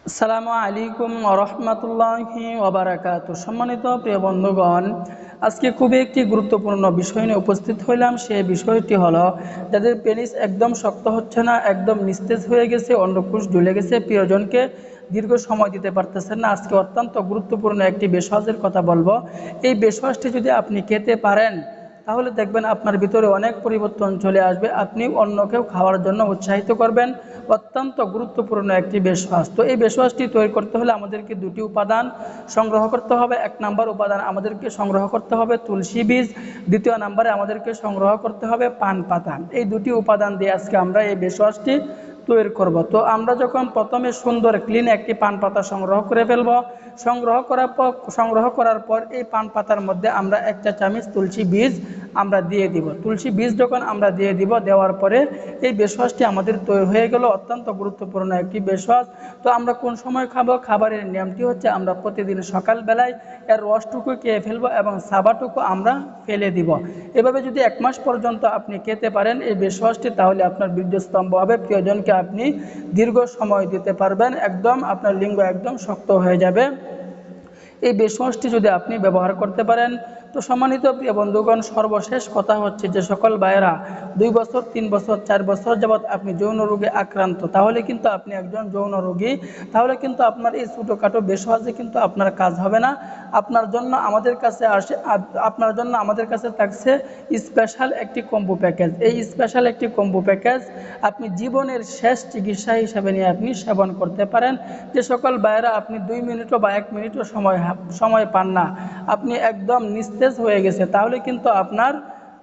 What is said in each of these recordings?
আসসালামু আলাইকুম রহমতুল্লাহি ওবারাকাতু। সম্মানিত প্রিয় বন্ধুগণ, আজকে খুবই একটি গুরুত্বপূর্ণ বিষয় নিয়ে উপস্থিত হইলাম। সেই বিষয়টি হলো, যাদের পেনিস একদম শক্ত হচ্ছে না, একদম নিস্তেজ হয়ে গেছে, অন্ডকোষ ঝুলে গেছে, প্রিয়জনকে দীর্ঘ সময় দিতে পারতেছেন না, আজকে অত্যন্ত গুরুত্বপূর্ণ একটি বেশওয়াজের কথা বলবো। এই বেশওয়াজটি যদি আপনি খেতে পারেন, তাহলে দেখবেন আপনার ভিতরে অনেক পরিবর্তন চলে আসবে, আপনি অন্যকেও খাওয়ার জন্য উৎসাহিত করবেন। অত্যন্ত গুরুত্বপূর্ণ একটি বেশওয়াজ। তো এই বেশওয়াজটি তৈরি করতে হলে আমাদেরকে দুটি উপাদান সংগ্রহ করতে হবে। এক নাম্বার উপাদান আমাদেরকে সংগ্রহ করতে হবে তুলসী বীজ, দ্বিতীয় নাম্বারে আমাদেরকে সংগ্রহ করতে হবে পান পাতা। এই দুটি উপাদান দিয়ে আজকে আমরা এই বেশওয়াজটি তৈরি করব। তো আমরা যখন প্রথমে সুন্দর ক্লিন একটি পান পাতা সংগ্রহ করে ফেলব, সংগ্রহ করার পর এই পান পাতার মধ্যে আমরা 1 চা চামচ তুলসী বীজ আমরা দিয়ে দিব। তুলসী বীজ যখন আমরা দিয়ে দিব, দেওয়ার পরে এই বেশওয়াজটি আমাদের তৈরি হয়ে গেল। অত্যন্ত গুরুত্বপূর্ণ একটি বেশওয়াজ। তো আমরা কোন সময় খাবো? খাবারের নিয়মটি হচ্ছে, আমরা প্রতিদিন সকালবেলায় এর রসটুকু খেয়ে ফেলবো এবং সাবাটুকু আমরা ফেলে দিব। এভাবে যদি 1 মাস পর্যন্ত আপনি খেতে পারেন এই বেশওয়াজটি, তাহলে আপনার বীর্যস্তম্ভ হবে, প্রিয়জনকে আপনি দীর্ঘ সময় দিতে পারবেন, একদম আপনার লিঙ্গ একদম শক্ত হয়ে যাবে এই বেশওয়াজটি যদি আপনি ব্যবহার করতে পারেন। তো সম্মানিত প্রিয় বন্ধুগণ, সর্বশেষ কথা হচ্ছে, যে সকল ভাইয়েরা 2 বছর 3 বছর 4 বছর যাবৎ আপনি যৌন রোগে আক্রান্ত, তাহলে কিন্তু আপনি একজন যৌন রোগী, তাহলে কিন্তু আপনার এই ছোটোখাটো বেশওয়াজে কিন্তু আপনার কাজ হবে না। আপনার জন্য আমাদের কাছে থাকছে স্পেশাল একটি কম্বো প্যাকেজ। এই স্পেশাল একটি কম্বো প্যাকেজ আপনি জীবনের শেষ চিকিৎসা হিসাবে নিয়ে আপনি সেবন করতে পারেন। যে সকল ভাইয়েরা আপনি 2 মিনিটও বা 1 মিনিটও সময় পান না, আপনি একদম নিস্তেজ হয়ে গেছে, তাহলে কিন্তু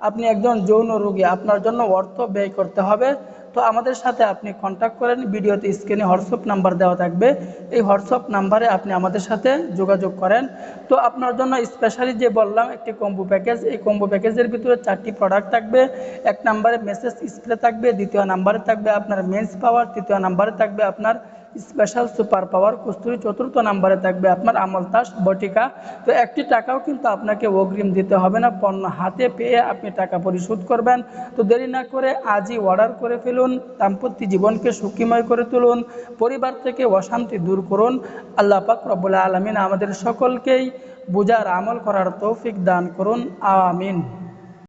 আপনি একজন যৌন রোগী, আপনার জন্য অর্থ ব্যয় করতে হবে। তো আমাদের সাথে আপনি কন্ট্যাক্ট করেন। ভিডিওতে স্ক্রিনে হোয়াটসঅ্যাপ নাম্বার দেওয়া থাকবে, এই হোয়াটসঅ্যাপ নাম্বারে আপনি আমাদের সাথে যোগাযোগ করেন। তো আপনার জন্য স্পেশালি যে বললাম একটি কম্বো প্যাকেজ, এই কম্বো প্যাকেজের ভিতরে 4টি প্রোডাক্ট থাকবে। 1 নম্বরে মেসেজ স্প্রে থাকবে, দ্বিতীয় নাম্বারে থাকবে আপনার মেন্স পাওয়ার, তৃতীয় নাম্বারে থাকবে আপনার স্পেশাল সুপার পাওয়ার কস্তুরী, চতুর্থ নাম্বারে থাকবে আপনার আমলতাস বটিকা। তো 1টি টাকাও কিন্তু আপনাকে অগ্রিম দিতে হবে না, পণ্য হাতে পেয়ে আপনি টাকা পরিশোধ করবেন। তো দেরি না করে আজই অর্ডার করে ফেলুন, দাম্পত্য জীবনকে সুখময় করে তুলুন, পরিবার থেকে অশান্তি দূর করুন। আল্লাহ পাক রব্বুল আলামিন আমাদের সকলকেই বুঝার আমল করার তৌফিক দান করুন, আমিন।